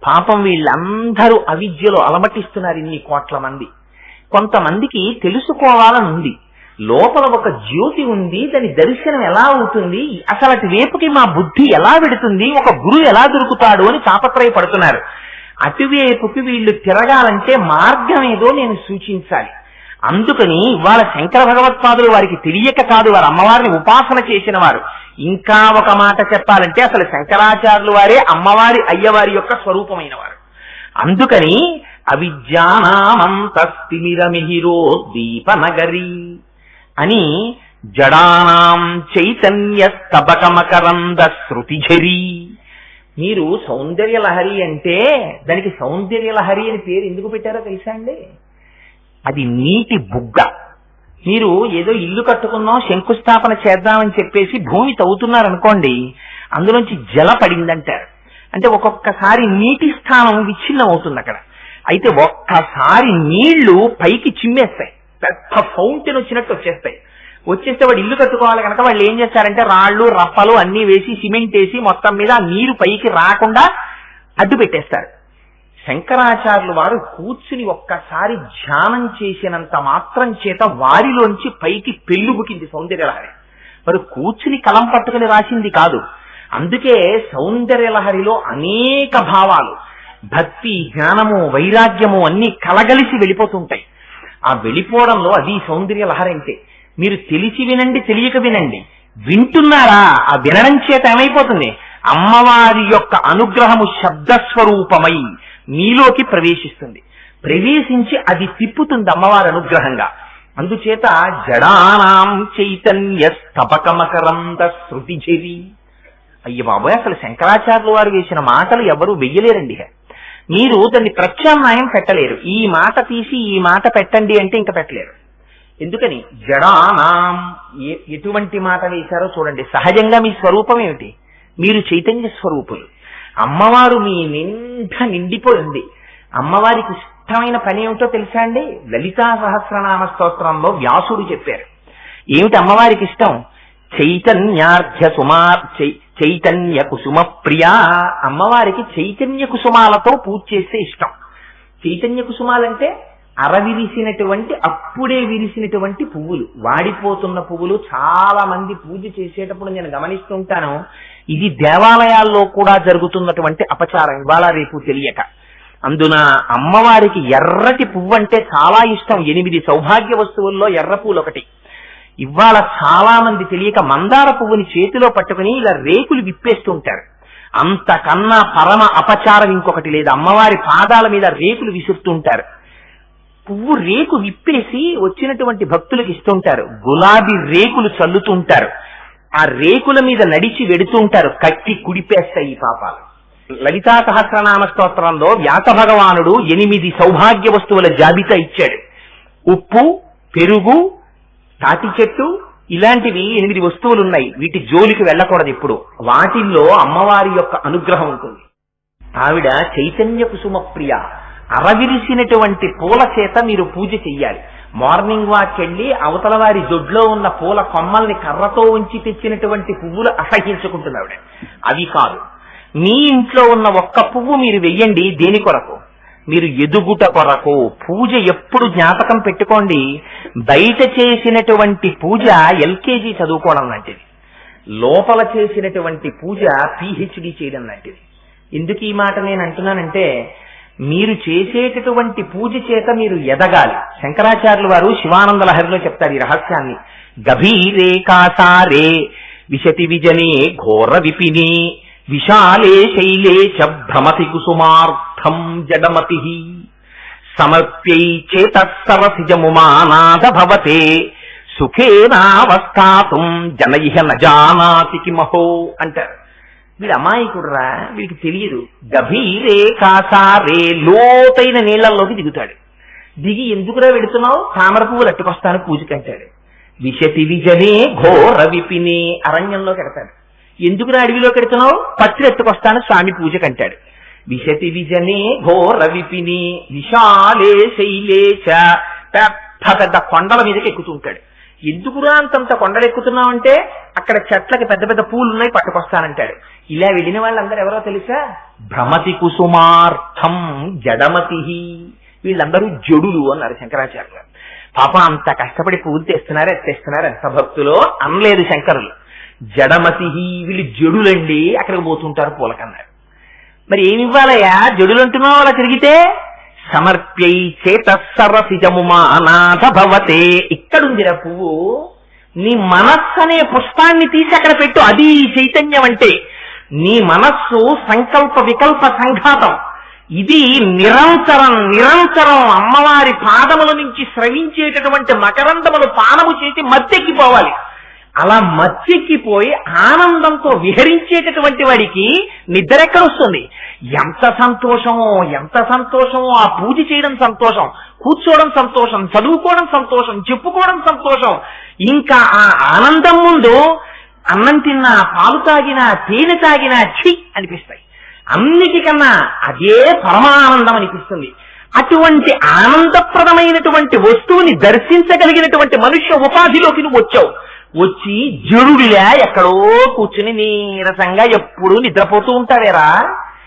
పాపం వీళ్ళందరూ అవిద్యలో అలమటిస్తున్నారు ఇన్ని కోట్ల మంది. కొంతమందికి తెలుసుకోవాలనుంది, లోపల ఒక జ్యోతి ఉంది, దాని దర్శనం ఎలా అవుతుంది, అసలు అటువైపుకి మా బుద్ధి ఎలా వెడుతుంది, ఒక గురువు ఎలా దొరుకుతాడు అని తాపత్రయపడుతున్నారు. అటువైపుకి వీళ్ళు తిరగాలంటే మార్గం ఏదో నేను సూచించాలి. అందుకని ఇవాళ శంకర భగవత్పాదులు వారికి తెలియక కాదు, వారు అమ్మవారిని ఉపాసన చేసిన వారు. ఇంకా ఒక మాట చెప్పాలంటే అసలు శంకరాచార్యులు వారే అమ్మవారి అయ్యవారి యొక్క స్వరూపమైన వారు. అందుకని అవిద్యానామంతస్తిమిరమిహిరోద్దీపనగరీ అని జడానాం చైతన్య స్తబకమకరంద శృతిఝరీ. మీరు సౌందర్యలహరి అంటే దానికి సౌందర్యలహరి అని పేరు ఎందుకు పెట్టారో తెలుసా అండి? అది నీటి బుగ్గ. మీరు ఏదో ఇల్లు కట్టుకుందాం, శంకుస్థాపన చేద్దామని చెప్పేసి భూమి తవ్వుతున్నారనుకోండి, అందులోంచి జల పడిందంటారు. అంటే ఒక్కొక్కసారి నీటి స్థానం విచ్ఛిన్నం అవుతుంది అక్కడ. అయితే ఒక్కసారి నీళ్లు పైకి చిమ్మేస్తాయి, పెద్ద ఫౌంటైన్ వచ్చినట్టు వచ్చేస్తే వాడు ఇల్లు కట్టుకోవాలి కనుక వాళ్ళు ఏం చేస్తారంటే రాళ్లు రప్పలు అన్ని వేసి సిమెంట్ వేసి మొత్తం మీద ఆ నీరు పైకి రాకుండా అడ్డు పెట్టేస్తారు. శంకరాచార్యులు వారు కూర్చుని ఒక్కసారి ధ్యానం చేసినంత మాత్రం చేత వారిలోంచి పైకి పెళ్ళుబుకింది సౌందర్యలహరి. వారు కూర్చుని కలం పట్టుకుని రాసింది కాదు. అందుకే సౌందర్యలహరిలో అనేక భావాలు, భక్తి, జ్ఞానము, వైరాగ్యము అన్ని కలగలిసి వెళ్ళిపోతుంటాయి. ఆ వెళ్ళిపోవడంలో అది సౌందర్యలహరి అంటే. మీరు తెలిసి వినండి, తెలియక వినండి, వింటున్నారా? ఆ వినడం చేత ఏమైపోతుంది? అమ్మవారి యొక్క అనుగ్రహము శబ్దస్వరూపమై మీలోకి ప్రవేశిస్తుంది. ప్రవేశించి అది తిప్పుతుంది అమ్మవారి అనుగ్రహంగా. అందుచేత జడానాం చైతన్య స్తబకమకరంద శృతిఝరీ. అయ్య బాబోయ్, అసలు శంకరాచార్యులు వారు వేసిన మాటలు ఎవరు వెయ్యలేరండి. మీరు దాన్ని ప్రత్యామ్నాయం పెట్టలేరు. ఈ మాట తీసి ఈ మాట పెట్టండి అంటే ఇంకా పెట్టలేరు. ఎందుకని? జడానాం ఎటువంటి మాట వేశారో చూడండి. సహజంగా మీ స్వరూపం ఏమిటి? మీరు చైతన్య స్వరూపులు. అమ్మవారు మీ నిండా నిండిపోయింది. అమ్మవారికి ఇష్టమైన పని ఏమిటో తెలుసా అండి? లలితా సహస్రనామ స్తోత్రంలో వ్యాసుడు చెప్పారు. ఏమిటి అమ్మవారికి ఇష్టం? చైతన్య కుసుమ ప్రియా. అమ్మవారికి చైతన్య కుసుమాలతో పూజ చేస్తే ఇష్టం. చైతన్య కుసుమాలంటే అరవిరిసినటువంటి, అప్పుడే విరిసినటువంటి పువ్వులు, వాడిపోతున్న పువ్వులు. చాలా మంది పూజ చేసేటప్పుడు నేను గమనిస్తుంటాను, ఇది దేవాలయాల్లో కూడా జరుగుతున్నటువంటి అపచారం ఇవాళ రేపు తెలియక. అందున అమ్మవారికి ఎర్రటి పువ్వు అంటే చాలా ఇష్టం. 8 సౌభాగ్య వస్తువుల్లో ఎర్ర పూలు ఒకటి. ఇవాళ చాలా మంది తెలియక మందార పువ్వుని చేతిలో పట్టుకుని ఇలా రేకులు విప్పేస్తుంటారు. అంతకన్నా పరమ అపచారం ఇంకొకటి లేదు. అమ్మవారి పాదాల మీద రేకులు విసురుతుంటారు. పువ్వు రేకు విప్పేసి వచ్చినటువంటి భక్తులకు ఇస్తుంటారు. గులాబీ రేకులు చల్లుతుంటారు. ఆ రేకుల మీద నడిచి వెడుతుంటారు. కట్టి కుడిపేస్తాయి ఈ పాపాలు. లలితా సహస్రనామ స్తోత్రంలో వ్యాస భగవానుడు 8 సౌభాగ్య వస్తువుల జాబితా ఇచ్చాడు. ఉప్పు, పెరుగు, తాటి చెట్టు, ఇలాంటివి 8 వస్తువులు ఉన్నాయి. వీటి జోలికి వెళ్ళకూడదు ఇప్పుడు. వాటిల్లో అమ్మవారి యొక్క అనుగ్రహం ఉంటుంది. ఆవిడ చైతన్య కుసుమ ప్రియ. అరవిరిసినటువంటి పూల చేత మీరు పూజ చెయ్యాలి. మార్నింగ్ వాక్ వెళ్ళి అవతల వారి దొడ్లో ఉన్న పూల కొమ్మల్ని కర్రతో ఉంచి తెచ్చినటువంటి పువ్వులు అసహించుకుంటున్నావిడ. అవి కాదు. మీ ఇంట్లో ఉన్న ఒక్క పువ్వు మీరు వెయ్యండి. దేని కొరకు? మీరు ఎదుగుట కొరకు. పూజ ఎప్పుడు జ్ఞాపకం పెట్టుకోండి, బయట చేసినటువంటి పూజ ఎల్కేజీ చదువుకోవడం లాంటిది, లోపల చేసినటువంటి పూజ పిహెచ్డి చేయడం లాంటిది. ఎందుకు ఈ మాట నేను అంటున్నానంటే, మీరు చేసేటటువంటి పూజ చేత మీరు ఎదగాలి. శంకరాచార్యులు వారు శివానంద లహరిలో చెప్తారు ఈ రహస్యాన్ని. గభీరే కాసారే విశతి విజనే ఘోర విపినే విశాలే శైలే చ భ్రమతి కుసుమార్థం జడమతి సమర్ప్యై చేతసరసిజముమానాద భవతే సుఖేనావస్థాతుం జనయిహ నజానాతి కిమహో అంటారు. వీడు అమాయకుడురా, వీడికి తెలియదు. గభీరే కాసారే, లోతైన నీళ్లలోకి దిగుతాడు. దిగి ఎందుకురా వెడుతున్నావు? తామర పువ్వులు అట్టుకొస్తాను పూజకంటాడు. విశతి విజనే ఘోర విపినే, అరణ్యంలోకి ఎడతాడు. ఎందుకురా అడవిలోకి ఎడుతున్నావు? పత్రి ఎత్తుకొస్తాను స్వామి పూజకంటాడు. విశతి విజనే ఘోర విపినే విశాలే శైలేచ, పెద్ద పెద్ద కొండల మీదకి ఎక్కుతుంటాడు. ఎందుకురా అంతంత కొండలెక్కుతున్నావంటే అక్కడ చెట్లకి పెద్ద పెద్ద పూలు ఉన్నాయి పట్టుకొస్తానంటాడు. ఇలా వెళ్ళిన వాళ్ళందరూ ఎవరో తెలుసా? భ్రమతి కుసుమార్థం జడమతి. వీళ్ళందరూ జడులు అన్నారు శంకరాచార్య గారు. పాపం అంత కష్టపడి పూలు తెస్తున్నారు ఎత్తేస్తున్నారు ఎంత భక్తులో అనలేదు శంకరులు. జడమతి, వీళ్ళు జడులండి, అక్కడికి పోతుంటారు పూలకన్నారు. మరి ఏమి ఇవ్వాలయ్యా జడులు అంటున్నావు అలా తిరిగితే? సమర్ప్యై చేతసరసిజముమానాథ భవతే. ఇక్కడుందిరా పువ్వు, నీ మనస్సు అనే పుష్పాన్ని తీసి అక్కడ పెట్టు. అది చైతన్యం అంటే. నీ మనస్సు సంకల్ప వికల్ప సంఘాతం. ఇది నిరంతరం నిరంతరం అమ్మవారి పాదముల నుంచి స్రవించేటటువంటి మకరందములు పానము చేసి మత్తెక్కిపోవాలి. అలా మత్తెక్కిపోయి ఆనందంతో విహరించేటటువంటి వాడికి నిద్ర ఎక్కడొస్తుంది? ఎంత సంతోషమో ఎంత సంతోషమో! ఆ పూజ చేయడం సంతోషం, కూర్చోవడం సంతోషం, చదువుకోవడం సంతోషం, చెప్పుకోవడం సంతోషం. ఇంకా ఆ ఆనందం ముందు అన్నం తిన్నా, పాలు తాగినా, తేనె తాగినా ఛీ అనిపిస్తాయి. అన్నిటికన్నా అదే పరమానందం అనిపిస్తుంది. అటువంటి ఆనందప్రదమైనటువంటి వస్తువుని దర్శించగలిగినటువంటి మనుష్య ఉపాధిలోకి నువ్వు వచ్చావు. వచ్చి జడుడిలా ఎక్కడో కూర్చుని నీరసంగా ఎప్పుడూ నిద్రపోతూ ఉంటావేరా.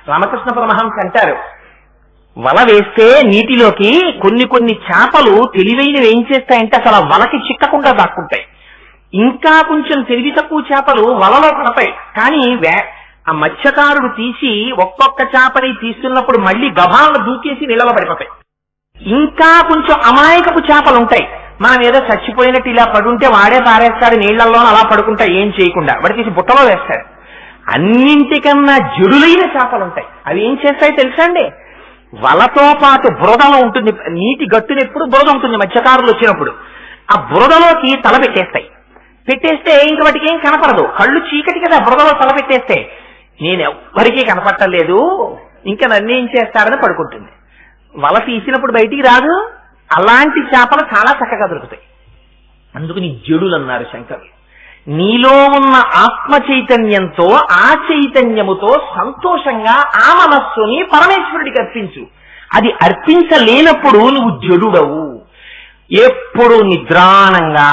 రామకృష్ణ పరమహంస అంటారు, వల వేస్తే నీటిలోకి కొన్ని కొన్ని చేపలు తెలివైనవి ఏం చేస్తాయంటే అసలు ఆ వలకి చిక్కకుండా దాక్కుంటాయి. ఇంకా కొంచెం తెలివి తక్కువ చేపలు వలలో పడతాయి. కానీ ఆ మత్స్యకారుడు తీసి ఒక్కొక్క చేపని తీస్తున్నప్పుడు మళ్ళీ గభాలను దూకేసి నీళ్ళలో పడిపోతాయి. ఇంకా కొంచెం అమాయకపు చేపలు ఉంటాయి. మనం ఏదో చచ్చిపోయినట్టు ఇలా పడుంటే వాడే పారేస్తాడు నీళ్లలో, అలా పడుకుంటా ఏం చేయకుండా వాడి తీసి బుట్టలో వేస్తాడు. అన్నింటికన్నా జడులైన చేపలు ఉంటాయి. అవి ఏం చేస్తాయి తెలుసా అండి? వలతో పాటు బురదలో ఉంటుంది, నీటి గట్టున ఎప్పుడు బురద ఉంటుంది. మత్స్యకారులు వచ్చినప్పుడు ఆ బురదలోకి తల పెట్టేస్తాయి. పెట్టేస్తే ఇంక వాటికి ఏం కనపడదు, కళ్ళు చీకటి కదా. బురదలో తల పెట్టేస్తే నేను ఎవ్వరికీ కనపట్టలేదు, ఇంకా నన్ను ఏం చేస్తాడని పడుకుంటుంది. వల తీసినప్పుడు బయటికి రాదు. అలాంటి చేపలు చాలా చక్కగా దొరుకుతాయి. అందుకని జడులు అన్నారు శంకరులు. నీలో ఉన్న ఆత్మ చైతన్యంతో, ఆ చైతన్యముతో సంతోషంగా ఆ మనస్సుని పరమేశ్వరుడికి అర్పించు. అది అర్పించలేనప్పుడు నువ్వు జడుడవు. ఎప్పుడు నిద్రాణంగా,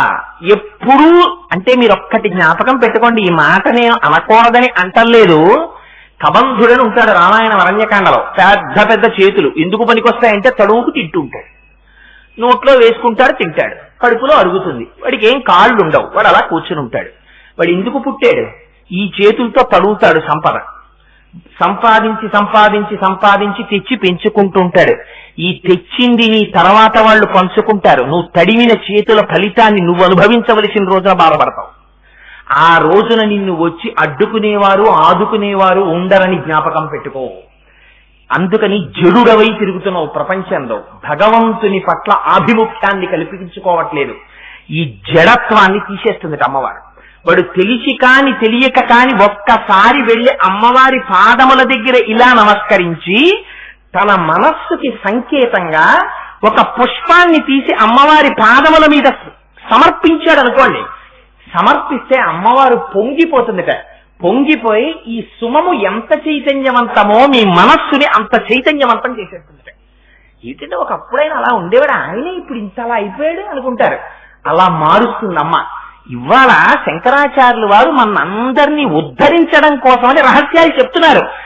ఎప్పుడు అంటే మీరు ఒక్కటి జ్ఞాపకం పెట్టుకోండి, ఈ మాట నేను అనకూడదని అంటలేదు. కబంధుడని ఉంటాడు రామాయణ అరణ్యకాండలో. పెద్ద పెద్ద చేతులు ఎందుకు పనికొస్తాయంటే తడువుకు తింటూ ఉంటాడు, నోట్లో వేసుకుంటాడు, తింటాడు, కడుపులో అరుగుతుంది. వాడికి ఏం కాళ్ళు ఉండవు, వాడు అలా కూర్చుని ఉంటాడు. వాడు ఎందుకు పుట్టాడు? ఈ చేతులతో తడుగుతాడు సంపద. సంపాదించి సంపాదించి సంపాదించి తెచ్చి పెంచుకుంటుంటాడు. ఈ తెచ్చింది నీ తర్వాత వాళ్ళు పంచుకుంటారు. నువ్వు తడిమిన చేతుల ఫలితాన్ని నువ్వు అనుభవించవలసిన రోజున బాధపడతావు. ఆ రోజున నిన్ను వచ్చి అడ్డుకునేవారు ఆదుకునేవారు ఉండరని జ్ఞాపకం పెట్టుకో. అందుకని జడుడవై తిరుగుతున్నావు ప్రపంచంలో. భగవంతుని పట్ల ఆభిముఖ్యాన్ని కల్పించుకోవట్లేదు. ఈ జడత్వాన్ని తీసేస్తుంది అమ్మవారు. వాడు తెలిసి కాని తెలియక కాని ఒక్కసారి వెళ్లి అమ్మవారి పాదముల దగ్గర ఇలా నమస్కరించి తన మనస్సుకి సంకేతంగా ఒక పుష్పాన్ని తీసి అమ్మవారి పాదముల మీద సమర్పించాడు అనుకోండి. సమర్పిస్తే అమ్మవారు పొంగిపోతుందిట. పొంగిపోయి ఈ సుమము ఎంత చైతన్యవంతమో మీ మనస్సుని అంత చైతన్యవంతం చేసేస్తుందిట. ఏంటంటే ఒకప్పుడైనా అలా ఉండేవాడు, ఆయనే ఇప్పుడు ఇంత అలా అయిపోయాడు అనుకుంటారు. అలా మారుస్తుందమ్మ. ఇవాళ శంకరాచార్యులు వారు మనందరినీ ఉద్ధరించడం కోసమని రహస్యాలు చెప్తున్నారు.